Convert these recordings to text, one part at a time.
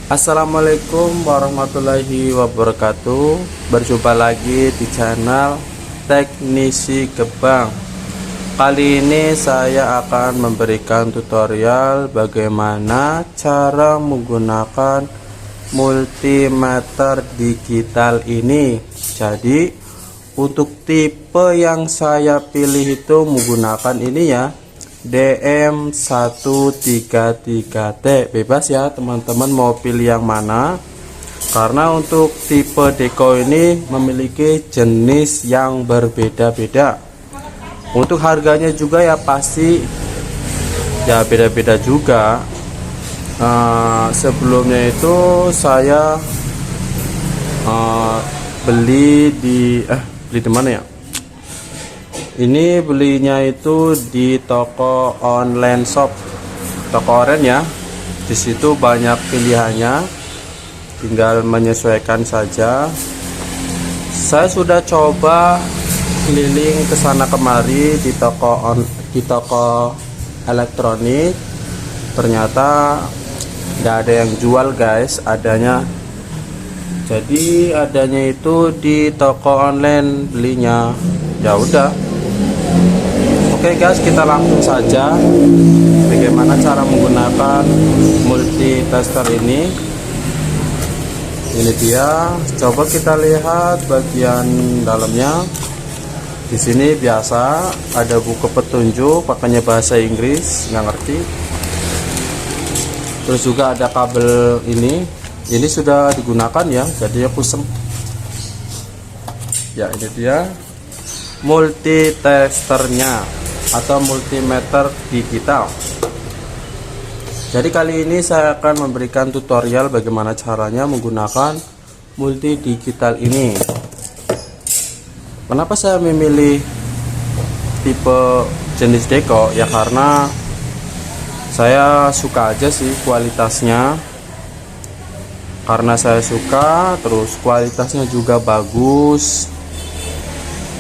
Assalamualaikum warahmatullahi wabarakatuh. Berjumpa lagi di channel Teknisi Gebang. Kali ini saya akan memberikan tutorial bagaimana cara menggunakan multimeter digital ini. Jadi untuk tipe yang saya pilih itu menggunakan ini ya, DM133T. Bebas ya teman-teman mau pilih yang mana, karena untuk tipe Deco ini memiliki jenis yang berbeda-beda. Untuk harganya juga ya pasti ya beda-beda juga. Sebelumnya itu saya beli di mana ya, ini belinya itu di toko online shop, toko oren ya. Di situ banyak pilihannya, tinggal menyesuaikan saja. Saya sudah coba keliling ke sana kemari di toko elektronik, ternyata nggak ada yang jual guys. Adanya itu di toko online belinya. Ya udah. Oke guys, kita langsung saja bagaimana cara menggunakan multi tester ini. Ini dia, coba kita lihat bagian dalamnya. Di sini biasa ada buku petunjuk, pakainya bahasa Inggris, nggak ngerti. Terus juga ada kabel ini sudah digunakan ya, jadinya kusem. Ya ini dia multi testernya atau multimeter digital. Jadi kali ini saya akan memberikan tutorial bagaimana caranya menggunakan multi digital ini. Kenapa saya memilih tipe jenis Deco ya, karena saya suka aja sih kualitasnya. Karena saya suka, terus kualitasnya juga bagus,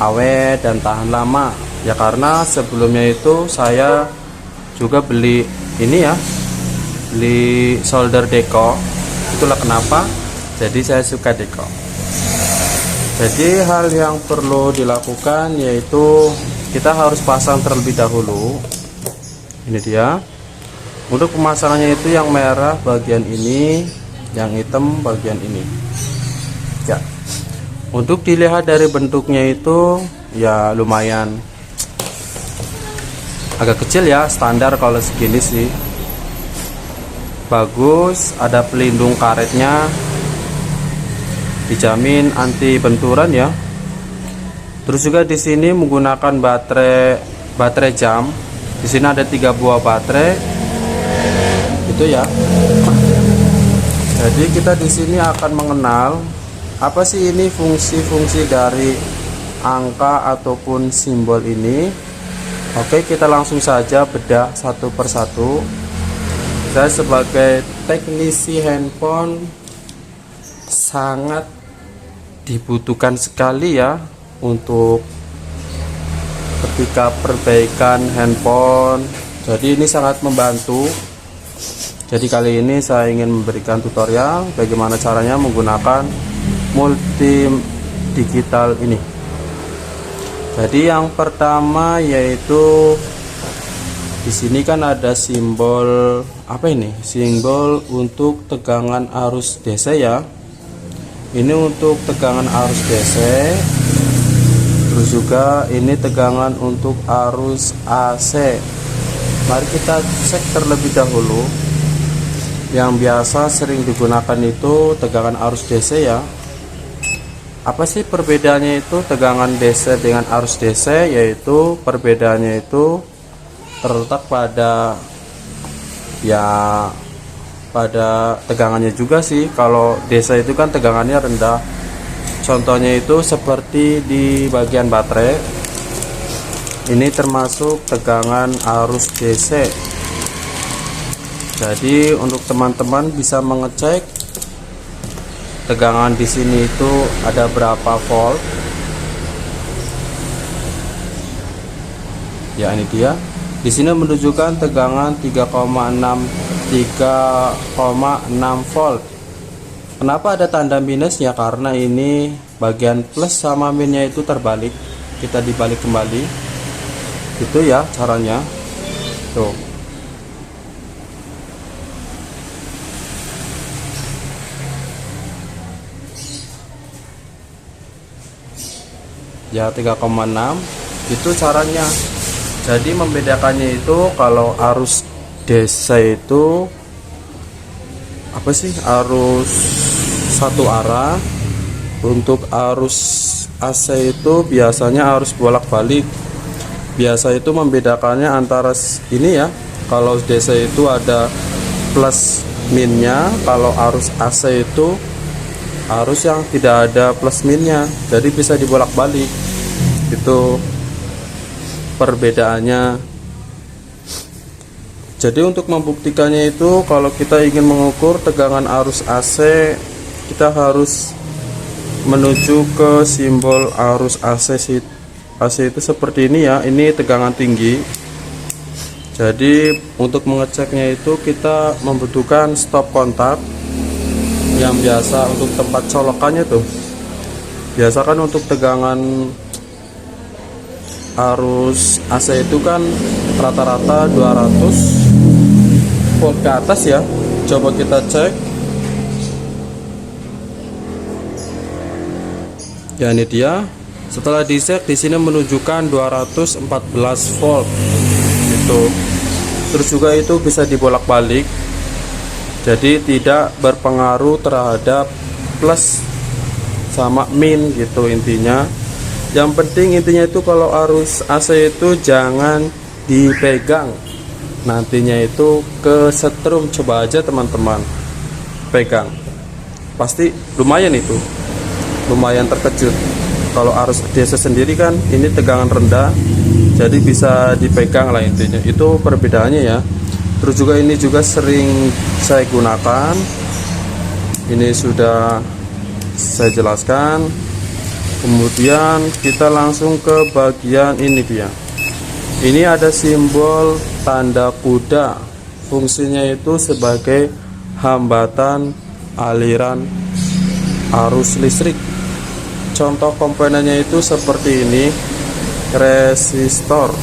awet dan tahan lama ya. Karena sebelumnya itu saya juga beli ini ya, beli solder Deco, itulah kenapa jadi saya suka Deco. Jadi hal yang perlu dilakukan yaitu kita harus pasang terlebih dahulu. Ini dia. Untuk pemasangannya itu yang merah bagian ini, yang hitam bagian ini ya. Untuk dilihat dari bentuknya itu ya lumayan agak kecil ya, standar kalau segini sih. Bagus, ada pelindung karetnya, dijamin anti benturan ya. Terus juga di sini menggunakan baterai jam. Di sini ada 3 buah baterai itu ya. Jadi kita di sini akan mengenal apa sih ini fungsi-fungsi dari angka ataupun simbol ini. Oke, kita langsung saja bedah satu persatu. Saya sebagai teknisi handphone sangat dibutuhkan sekali ya untuk ketika perbaikan handphone. Jadi ini sangat membantu. Jadi kali ini saya ingin memberikan tutorial bagaimana caranya menggunakan multi digital ini. Jadi yang pertama yaitu di sini kan ada simbol apa ini? Simbol untuk tegangan arus DC ya. Ini untuk tegangan arus DC. Terus juga ini tegangan untuk arus AC. Mari kita cek terlebih dahulu. Yang biasa sering digunakan itu tegangan arus DC ya. Apa sih perbedaannya itu tegangan DC dengan arus DC? Yaitu perbedaannya itu terletak pada tegangannya juga sih. Kalau DC itu kan tegangannya rendah. Contohnya itu seperti di bagian baterai. Ini termasuk tegangan arus DC. Jadi untuk teman-teman bisa mengecek tegangan di sini itu ada berapa volt. Ya ini dia. Di sini menunjukkan tegangan 3,6 volt. Kenapa ada tanda minusnya? Karena ini bagian plus sama minusnya itu terbalik, kita dibalik kembali. Itu ya caranya tuh. Ya 3,6 itu caranya. Jadi membedakannya itu kalau arus DC itu apa sih, arus satu arah. Untuk arus AC itu biasanya arus bolak-balik. Biasa itu membedakannya antara ini ya, kalau DC itu ada plus minnya, kalau arus AC itu arus yang tidak ada plus minnya, jadi bisa dibolak-balik. Itu perbedaannya. Jadi untuk membuktikannya itu, kalau kita ingin mengukur tegangan arus AC, kita harus menuju ke simbol arus AC. AC itu seperti ini ya, ini tegangan tinggi. Jadi untuk mengeceknya itu kita membutuhkan stop kontak yang biasa untuk tempat colokannya tuh. Biasa kan untuk tegangan arus AC itu kan rata-rata 200 volt ke atas ya. Coba kita cek. Ya ini dia. Setelah dicek di sini menunjukkan 214 volt. Itu. Terus juga itu bisa dibolak-balik. Jadi tidak berpengaruh terhadap plus sama min gitu intinya. Yang penting intinya itu kalau arus AC itu jangan dipegang, nantinya itu ke setrum. Coba aja teman-teman pegang, pasti lumayan itu, lumayan terkejut. Kalau arus DC sendiri kan ini tegangan rendah, jadi bisa dipegang lah intinya. Itu perbedaannya ya. Terus juga ini juga sering saya gunakan, ini sudah saya jelaskan. Kemudian kita langsung ke bagian ini dia. Ini ada simbol tanda kuda. Fungsinya itu sebagai hambatan aliran arus listrik. Contoh komponennya itu seperti ini. Resistor.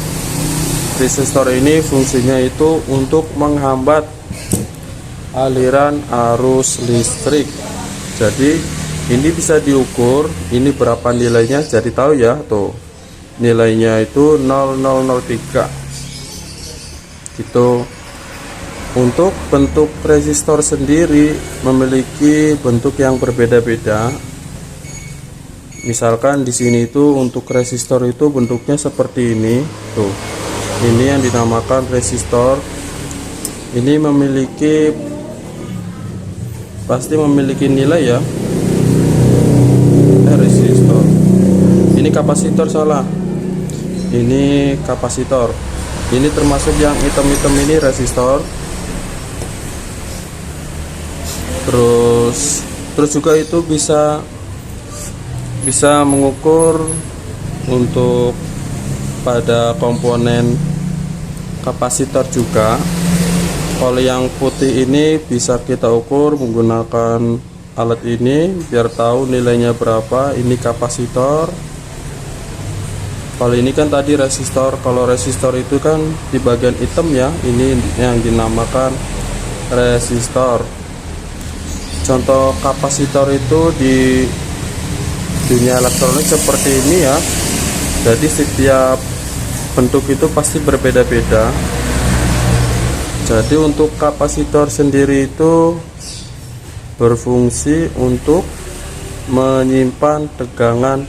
Resistor ini fungsinya itu untuk menghambat aliran arus listrik. Jadi ini bisa diukur, ini berapa nilainya, jadi tahu ya tuh. Nilainya itu 0003. Gitu. Untuk bentuk resistor sendiri memiliki bentuk yang berbeda-beda. Misalkan di sini itu untuk resistor itu bentuknya seperti ini, tuh. Ini yang dinamakan resistor. Ini memiliki, pasti memiliki nilai ya. Resistor. Ini kapasitor, salah. Ini kapasitor. Ini termasuk yang hitam-hitam ini resistor. Terus juga itu bisa mengukur untuk pada komponen kapasitor juga. Kalau yang putih ini bisa kita ukur menggunakan alat ini biar tahu nilainya berapa. Ini kapasitor. Kalau ini kan tadi resistor. Kalau resistor itu kan di bagian hitam ya, ini yang dinamakan resistor. Contoh kapasitor itu di dunia elektronik seperti ini ya. Jadi setiap bentuk itu pasti berbeda-beda. Jadi untuk kapasitor sendiri itu berfungsi untuk menyimpan tegangan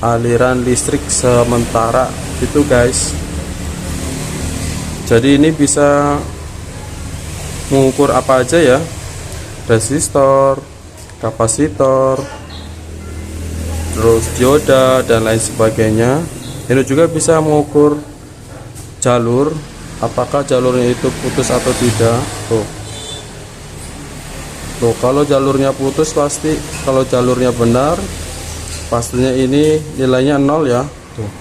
aliran listrik sementara itu guys. Jadi ini bisa mengukur apa aja ya, resistor, kapasitor, terus dioda dan lain sebagainya. Ini juga bisa mengukur jalur, apakah jalurnya itu putus atau tidak. Tuh, kalau jalurnya putus pasti, kalau jalurnya benar pastinya ini nilainya 0 ya. Tuh.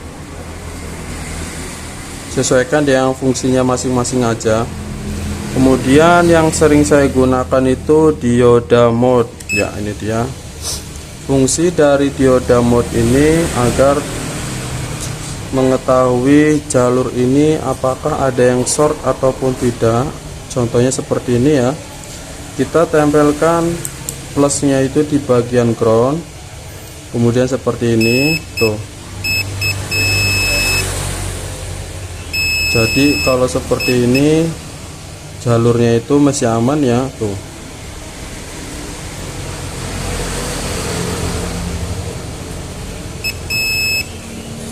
Sesuaikan dengan fungsinya masing-masing aja. Kemudian yang sering saya gunakan itu dioda mode ya, ini dia. Fungsi dari dioda mode ini agar mengetahui jalur ini apakah ada yang short ataupun tidak. Contohnya seperti ini ya, kita tempelkan plusnya itu di bagian ground, kemudian seperti ini tuh. Jadi kalau seperti ini jalurnya itu masih aman ya tuh.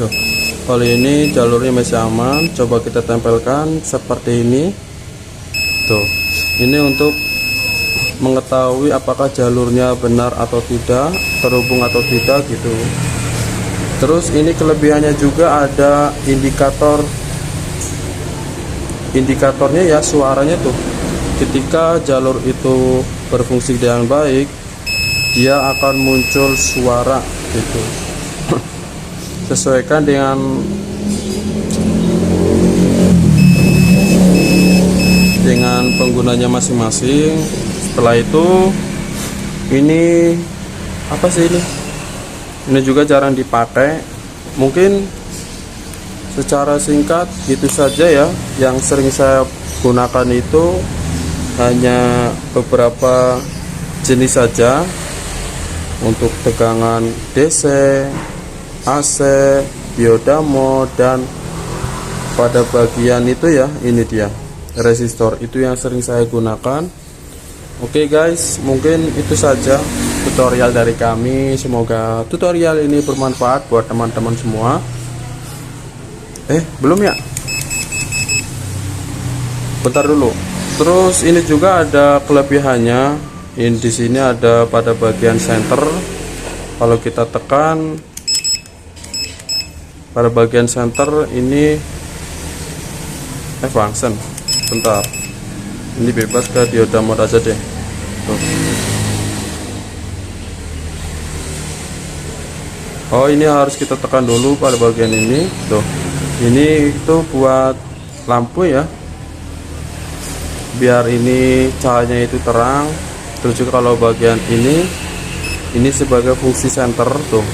Tuh, kalau ini jalurnya masih aman, coba kita tempelkan seperti ini tuh. Ini untuk mengetahui apakah jalurnya benar atau tidak, terhubung atau tidak gitu. Terus ini kelebihannya juga ada indikatornya ya, suaranya tuh. Ketika jalur itu berfungsi dengan baik, dia akan muncul suara gitu. Sesuaikan dengan penggunanya masing-masing. Setelah itu ini apa sih ini juga jarang dipakai, mungkin secara singkat itu saja ya. Yang sering saya gunakan itu hanya beberapa jenis saja, untuk tegangan DC, AC, dioda mode, dan pada bagian itu ya, ini dia resistor, itu yang sering saya gunakan. Oke guys, mungkin itu saja tutorial dari kami. Semoga tutorial ini bermanfaat buat teman-teman semua. Belum ya, bentar dulu. Terus ini juga ada kelebihannya. Ini di sini ada pada bagian center. Kalau kita tekan pada bagian center ini function. Bentar, ini bebas ke dioda mode aja deh. Tuh. Oh, ini harus kita tekan dulu pada bagian ini tuh. Ini itu buat lampu ya, biar ini cahayanya itu terang. Terus juga kalau bagian ini sebagai fungsi center tuh.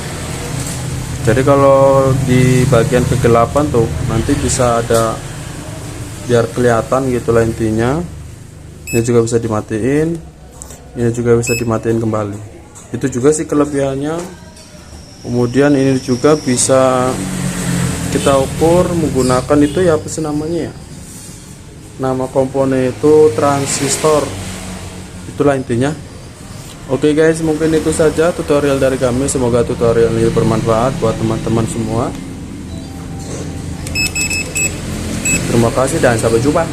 Jadi kalau di bagian kegelapan tuh nanti bisa ada, biar kelihatan gitulah intinya. Ini juga bisa dimatiin, ini juga bisa dimatiin kembali. Itu juga sih kelebihannya. Kemudian ini juga bisa kita ukur menggunakan itu ya, apa sih namanya ya, nama komponen itu transistor, itulah intinya. Oke guys, mungkin itu saja tutorial dari kami. Semoga tutorial ini bermanfaat buat teman-teman semua. Terima kasih dan sampai jumpa.